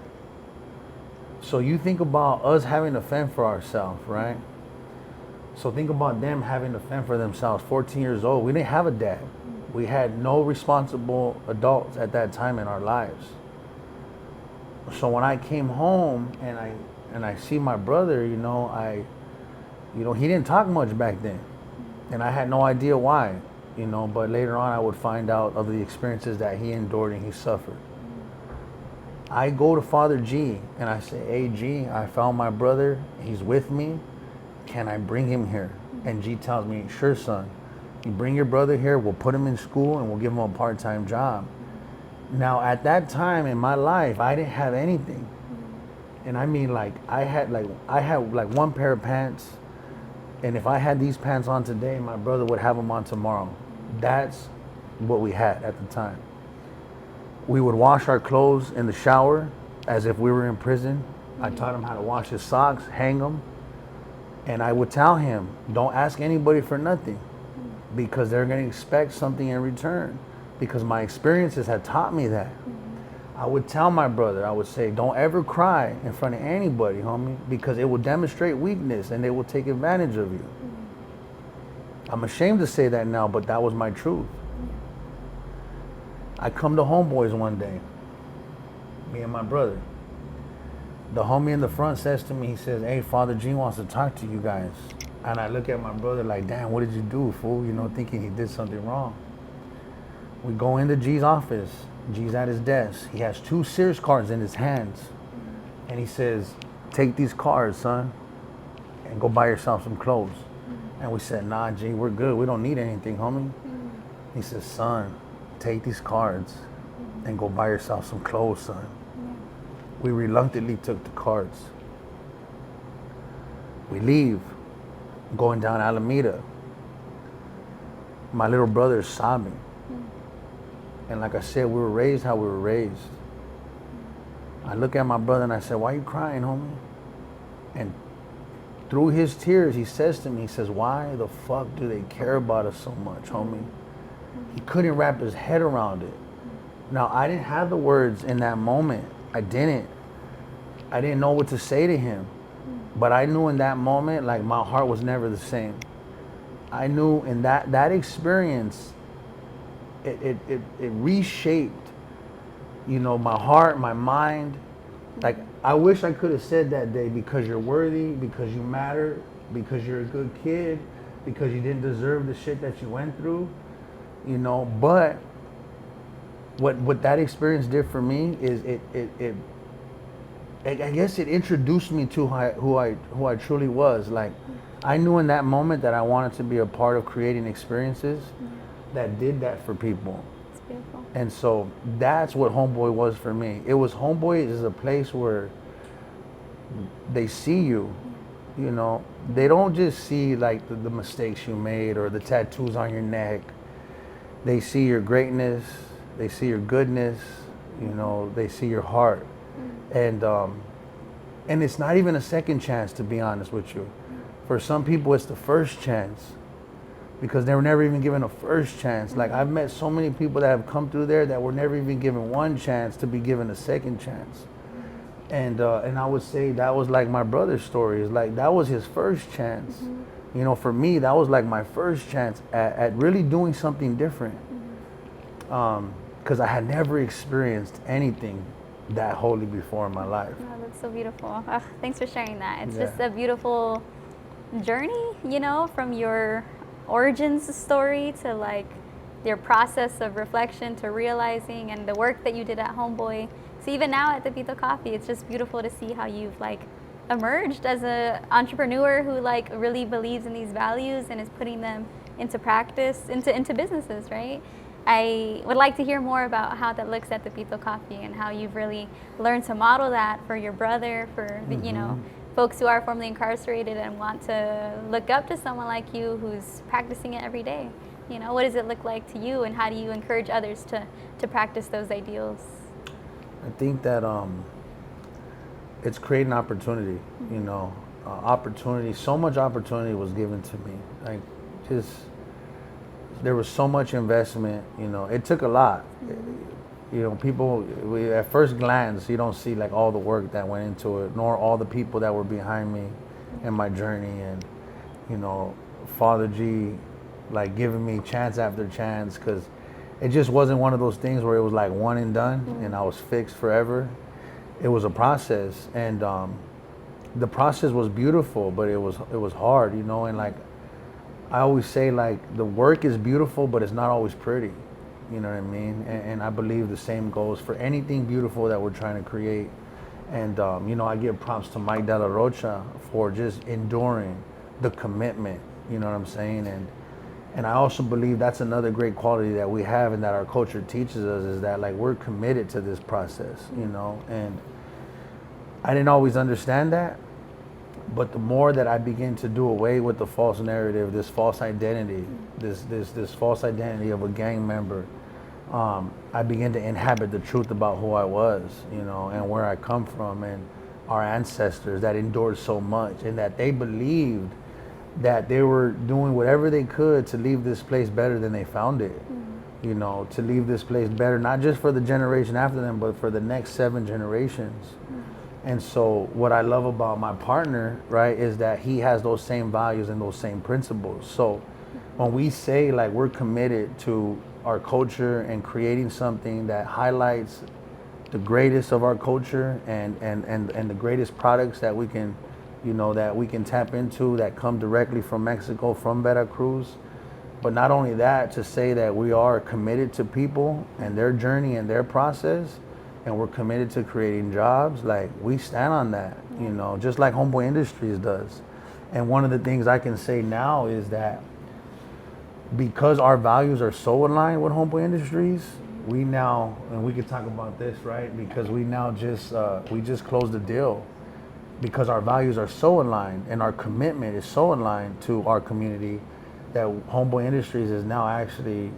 So you think about us having to fend for ourselves, right? So think about them having to fend for themselves, 14 years old. We didn't have a dad. We had no responsible adults at that time in our lives. So when I came home and I see my brother, you know, he didn't talk much back then. And I had no idea why, you know, but later on I would find out of the experiences that he endured and he suffered. I go to Father G and I say, hey G, I found my brother, he's with me, can I bring him here? And G tells me, sure son, you bring your brother here, we'll put him in school and we'll give him a part-time job. Now at that time in my life, I didn't have anything. And I mean, like I had one pair of pants, and if I had these pants on today, my brother would have them on tomorrow. That's what we had at the time. We would wash our clothes in the shower as if we were in prison. I taught him how to wash his socks, hang them. And I would tell him, don't ask anybody for nothing, because they're going to expect something in return, because my experiences had taught me that. I would tell my brother, I would say, don't ever cry in front of anybody, homie, because it will demonstrate weakness and they will take advantage of you. I'm ashamed to say that now, but that was my truth. I come to Homeboys one day, me and my brother. The homie in the front says to me, he says, hey, Father G wants to talk to you guys. And I look at my brother like, damn, what did you do, fool? You know, thinking he did something wrong. We go into G's office. G's at his desk. He has 2 Sears cards in his hands. And he says, take these cards, son, and go buy yourself some clothes. And we said, nah, G, we're good. We don't need anything, homie. He says, son, take these cards and go buy yourself some clothes, son. We reluctantly took the cards. We leave, going down Alameda. My little brother is sobbing. And like I said, we were raised how we were raised. I look at my brother and I said, why are you crying, homie? And through his tears, he says to me, he says, why the fuck do they care about us so much, homie? He couldn't wrap his head around it. Now, I didn't have the words in that moment. I didn't know what to say to him. But I knew in that moment, like, my heart was never the same. I knew in that experience, it reshaped, you know, my heart, my mind. Like, I wish I could have said that day, because you're worthy, because you matter, because you're a good kid, because you didn't deserve the shit that you went through, you know. But what that experience did for me is I guess it introduced me to who I truly was. Like, I knew in that moment that I wanted to be a part of creating experiences that did that for people. It's beautiful. And so that's what Homeboy was for me. Homeboy is a place where they see you, you know. They don't just see like the mistakes you made or the tattoos on your neck. They see your greatness, they see your goodness, you know, they see your heart. And it's not even a second chance, to be honest with you. For some people, it's the first chance, because they were never even given a first chance. Like, I've met so many people that have come through there that were never even given one chance to be given a second chance. And I would say that was like my brother's story. It's like that was his first chance. You know, for me, that was like my first chance at really doing something different. Because I had never experienced anything that holy before in my life. Oh, that's so beautiful. Thanks for sharing that. It's just a beautiful journey, you know, from your origins story to like your process of reflection to realizing, and the work that you did at Homeboy. So even now at Tepito Coffee, it's just beautiful to see how you've like emerged as an entrepreneur who like really believes in these values and is putting them into practice, into businesses, right? I would like to hear more about how that looks at Tepito Coffee and how you've really learned to model that for your brother, for the, you know, folks who are formerly incarcerated and want to look up to someone like you who's practicing it every day. You know, what does it look like to you, and how do you encourage others to practice those ideals? I think that it's creating opportunity, you know, opportunity. So much opportunity was given to me. Like, just, there was so much investment, you know. It took a lot. You know, people, at first glance, you don't see like all the work that went into it, nor all the people that were behind me in my journey. And, you know, Father G, like, giving me chance after chance, because it just wasn't one of those things where it was like one and done and I was fixed forever. It was a process, and the process was beautiful, but it was hard, you know. And like, I always say, like, the work is beautiful, but it's not always pretty. You know what I mean? And I believe the same goes for anything beautiful that we're trying to create. And, you know, I give props to Mike De La Rocha for just enduring the commitment, you know what I'm saying? And I also believe that's another great quality that we have and that our culture teaches us, is that, like, we're committed to this process, you know? And I didn't always understand that, but the more that I begin to do away with the false narrative, this false identity, this false identity of a gang member, I begin to inhabit the truth about who I was, you know, and where I come from, and our ancestors that endured so much, and that they believed that they were doing whatever they could to leave this place better than they found it. You know, to leave this place better, not just for the generation after them, but for the next 7 generations. And so what I love about my partner, right, is that he has those same values and those same principles. So when we say, like, we're committed to our culture and creating something that highlights the greatest of our culture and the greatest products that we can, you know, that we can tap into, that come directly from Mexico, from Veracruz. But not only that, to say that we are committed to people and their journey and their process, and we're committed to creating jobs, like, we stand on that, you know, just like Homeboy Industries does. And one of the things I can say now is that because our values are so aligned with Homeboy Industries, we now, and we could talk about this, right? Because we now we just closed a deal because our values are so aligned and our commitment is so aligned to our community that Homeboy Industries is now actually,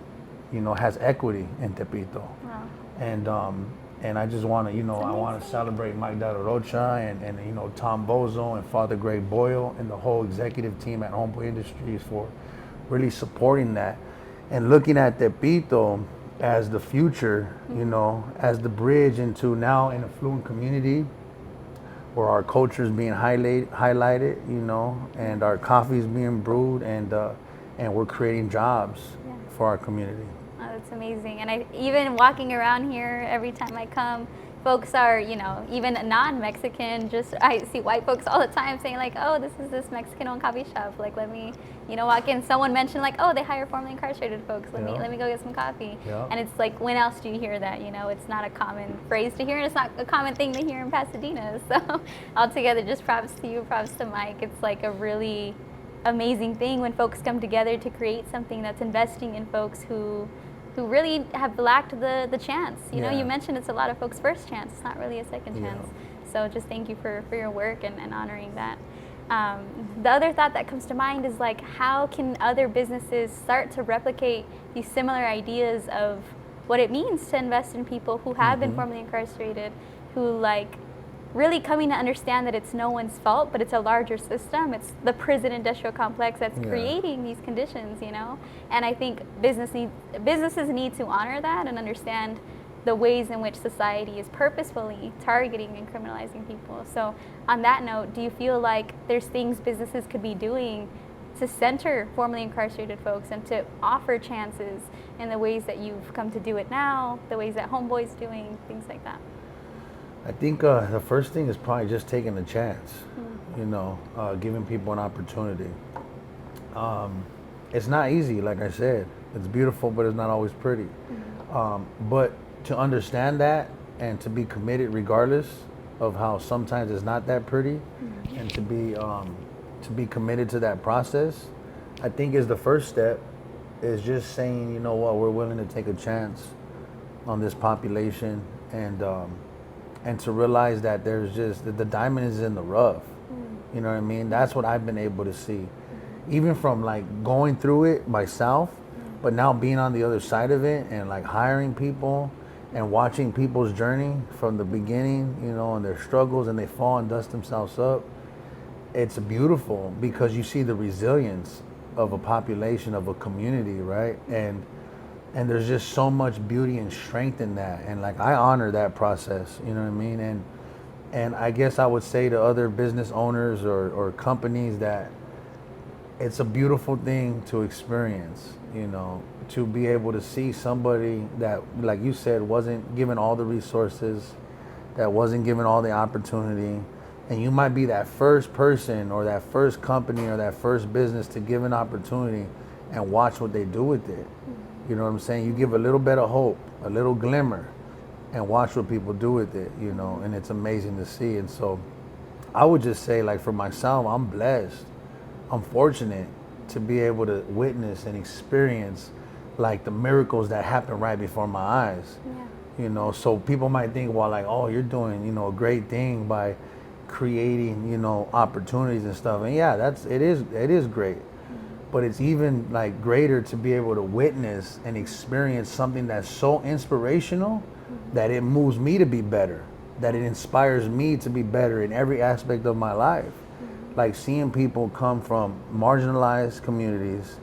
has equity in Tepito. Wow. And I just want to, I want to celebrate Mike Dado Rocha and Tom Bozo and Father Greg Boyle and the whole executive team at Homeboy Industries for really supporting that and looking at Tepito as the future, as the bridge into now an affluent community where our culture is being highlighted, and our coffee is being brewed and we're creating jobs for our community. Oh, that's amazing. And even walking around here, every time I come, folks are, even non-Mexican, I see white folks all the time saying like, oh, this is this Mexican-owned coffee shop. Like, let me, walk in. Someone mentioned like, oh, they hire formerly incarcerated folks. Let me go get some coffee. Yeah. And it's like, when else do you hear that? It's not a common phrase to hear, and it's not a common thing to hear in Pasadena. So altogether, just props to you, props to Mike. It's like a really amazing thing when folks come together to create something that's investing in folks who really have lacked the chance. You mentioned it's a lot of folks' first chance. It's not really a second chance. So just thank you for your work and honoring that. The other thought that comes to mind is like, how can other businesses start to replicate these similar ideas of what it means to invest in people who have been formerly incarcerated, who like really coming to understand that it's no one's fault, but it's a larger system. It's the prison industrial complex that's creating these conditions, And I think businesses need to honor that and understand the ways in which society is purposefully targeting and criminalizing people. So on that note, do you feel like there's things businesses could be doing to center formerly incarcerated folks and to offer chances in the ways that you've come to do it now, the ways that Homeboy's doing, things like that? I think the first thing is probably just taking a chance, giving people an opportunity. It's not easy, like I said. It's beautiful, but it's not always pretty. But to understand that and to be committed regardless of how sometimes it's not that pretty, and to be committed to that process, I think is the first step, is just saying, you know what, we're willing to take a chance on this population and to realize that there's just, the diamond is in the rough. You know what I mean? That's what I've been able to see. Even from like going through it myself, but now being on the other side of it and like hiring people and watching people's journey from the beginning, and their struggles, and they fall and dust themselves up. It's beautiful because you see the resilience of a population, of a community, right? And there's just so much beauty and strength in that. And like, I honor that process, you know what I mean? And I guess I would say to other business owners or companies that it's a beautiful thing to experience, to be able to see somebody that, like you said, wasn't given all the resources, that wasn't given all the opportunity. And you might be that first person or that first company or that first business to give an opportunity and watch what they do with it. You know what I'm saying? You give a little bit of hope, a little glimmer, and watch what people do with it, and it's amazing to see. And so I would just say, like, for myself, I'm blessed. I'm fortunate to be able to witness and experience like the miracles that happen right before my eyes. So people might think, well, like, oh, you're doing, a great thing by creating, opportunities and stuff. And yeah, it is great. But it's even like greater to be able to witness and experience something that's so inspirational that it moves me to be better, that it inspires me to be better in every aspect of my life. Like seeing people come from marginalized communities,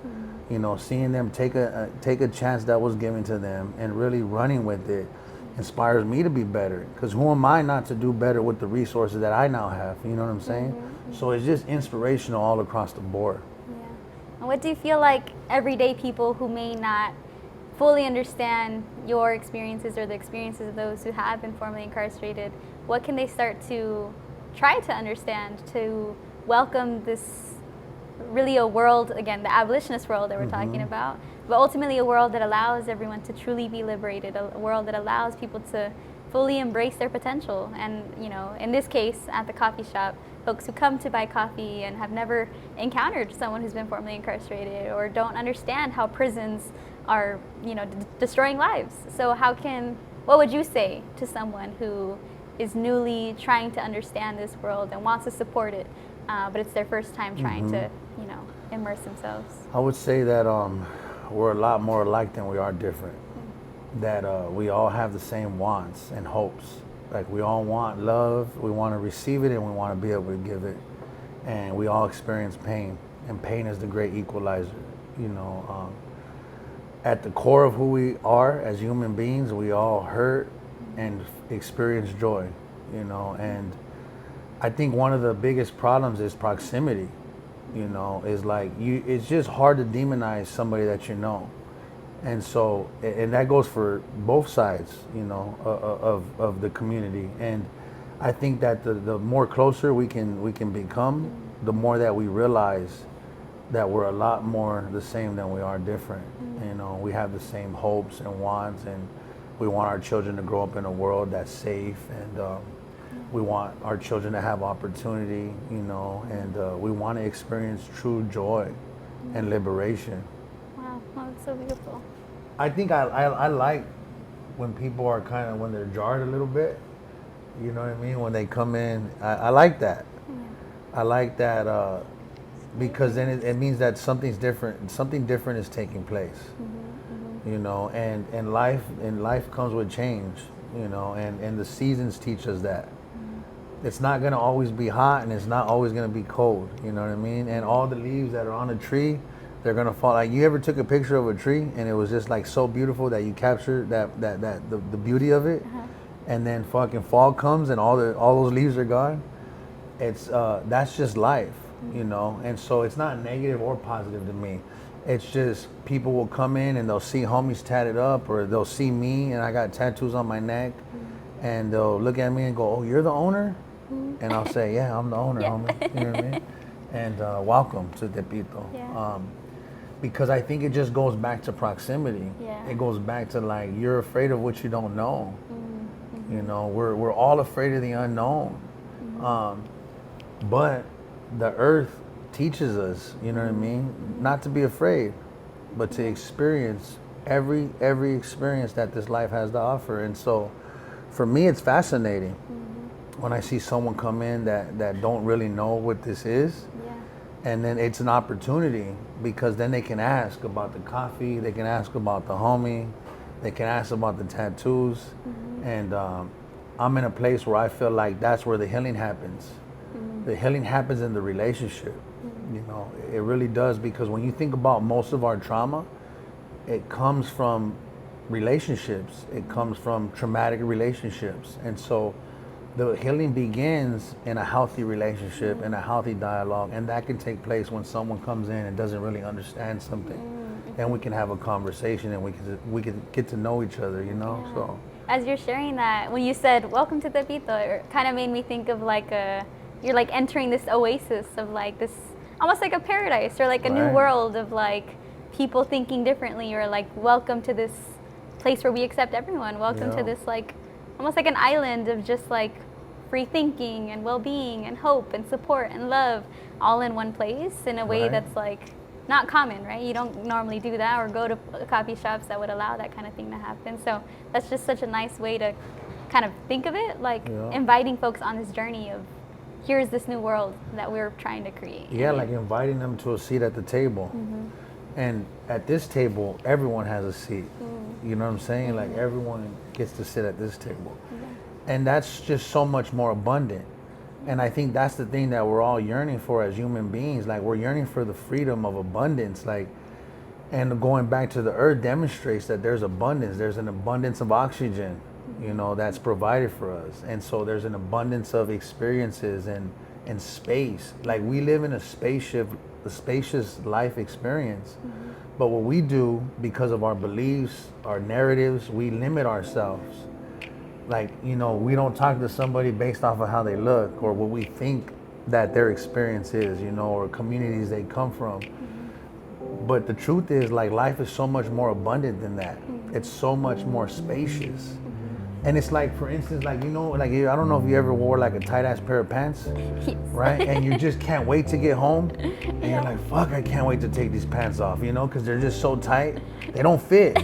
seeing them take a chance that was given to them and really running with it inspires me to be better. Because who am I not to do better with the resources that I now have? You know what I'm saying? So it's just inspirational all across the board. And what do you feel like everyday people who may not fully understand your experiences or the experiences of those who have been formerly incarcerated, what can they start to try to understand to welcome this really a world, again, the abolitionist world that we're talking about, but ultimately a world that allows everyone to truly be liberated, a world that allows people to fully embrace their potential. And, you know, in this case, at the coffee shop, folks who come to buy coffee and have never encountered someone who's been formerly incarcerated or don't understand how prisons are, you know, destroying lives. So what would you say to someone who is newly trying to understand this world and wants to support it, but it's their first time trying to, you know, immerse themselves? I would say that we're a lot more alike than we are different. That we all have the same wants and hopes. Like, we all want love, we want to receive it, and we want to be able to give it. And we all experience pain, and pain is the great equalizer. You know, at the core of who we are as human beings, we all hurt and experience joy. You know, and I think one of the biggest problems is proximity. You know, is like it's just hard to demonize somebody that you know. And so, and that goes for both sides, you know, of the community. And I think that the more closer we can become, the more that we realize that we're a lot more the same than we are different. You know, we have the same hopes and wants, and we want our children to grow up in a world that's safe, and we want our children to have opportunity, you know, and we want to experience true joy and liberation. Wow, that's so beautiful. I think I like when people are when they're jarred a little bit, you know what I mean? When they come in, I like that. I like that because then it means that something different is taking place, you know, and life comes with change, you know, and the seasons teach us that. It's not going to always be hot, and it's not always going to be cold, you know what I mean? And all the leaves that are on a tree, they're gonna fall. Like, you ever took a picture of a tree and it was just like so beautiful that you captured the beauty of it, and then fucking fall comes and all those leaves are gone. It's that's just life, you know. And so it's not negative or positive to me. It's just people will come in and they'll see homies tatted up, or they'll see me and I got tattoos on my neck, and they'll look at me and go, "Oh, you're the owner?" And I'll say, "Yeah, I'm the owner, homie." You know what I mean? And welcome to Tepito. Yeah. Because I think it just goes back to proximity. Yeah. It goes back to, like, you're afraid of what you don't know. You know, we're all afraid of the unknown. But the earth teaches us, you know what I mean, not to be afraid, but to experience every experience that this life has to offer. And so for me, it's fascinating when I see someone come in that don't really know what this is. And then it's an opportunity, because then they can ask about the coffee, they can ask about the homie, they can ask about the tattoos. And I'm in a place where I feel like that's where the healing happens. The healing happens in the relationship. You know, it really does, because when you think about most of our trauma, it comes from relationships. It comes from traumatic relationships. And so the healing begins in a healthy relationship, in a healthy dialogue, and that can take place when someone comes in and doesn't really understand something. And we can have a conversation, and we can get to know each other, you know. Yeah. So as you're sharing that, when you said "Welcome to Tepito," it kind of made me think of like you're like entering this oasis of like this, almost like a paradise, or like a new world of like people thinking differently, or like welcome to this place where we accept everyone. Welcome to this, like, almost like an island of just like free thinking and well-being and hope and support and love, all in one place, in a way that's like not common, right? You don't normally do that, or go to coffee shops that would allow that kind of thing to happen. So that's just such a nice way to kind of think of it, like inviting folks on this journey of, here's this new world that we're trying to create. Yeah, like inviting them to a seat at the table. And at this table, everyone has a seat. You know what I'm saying? Like, everyone gets to sit at this table. And that's just so much more abundant. And I think that's the thing that we're all yearning for as human beings. Like, we're yearning for the freedom of abundance. Like, and going back to the earth demonstrates that there's abundance. There's an abundance of oxygen, you know, that's provided for us. And so there's an abundance of experiences and space. Like, we live in a spacious life experience. But what we do, because of our beliefs, our narratives, we limit ourselves. Like, you know, we don't talk to somebody based off of how they look or what we think that their experience is, you know, or communities they come from. But the truth is, like, life is so much more abundant than that. It's so much more spacious. And it's like, for instance, like, you know, like, I don't know if you ever wore like a tight ass pair of pants, Yes. right? And you just can't wait to get home. And you're like, fuck, I can't wait to take these pants off, you know, because they're just so tight. They don't fit.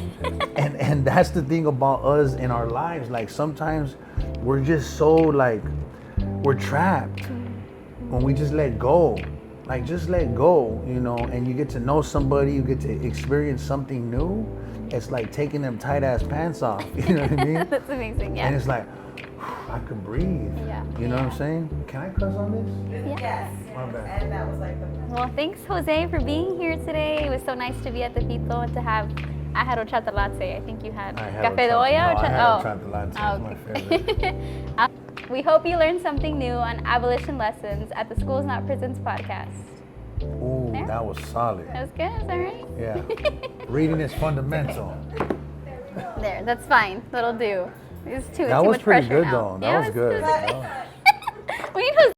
And that's the thing about us in our lives. Like, sometimes we're just so, like, we're trapped when we just let go. Like, just let go, you know, and you get to know somebody, you get to experience something new. It's like taking them tight ass pants off, you know what I mean? That's amazing, yeah. And it's like, I could breathe. Yeah. You know what I'm saying? Can I cuss on this? Yeah. Yes. My bad. And that was like the Well, thanks, Jose, for being here today. It was so nice to be at Tepito and to have. I had horchata latte. I think you had I had café de horchata- olla. no, I had Oh. horchata latte. Oh, It's my okay. favorite. We hope you learned something new on Abolition Lessons at the Schools Not Prisons podcast. Ooh, There? that was solid. That was good, is that right? Yeah. Reading is fundamental. There, that's fine. That'll do. It's too That was much pretty pressure good now. though. Yeah, That was it good.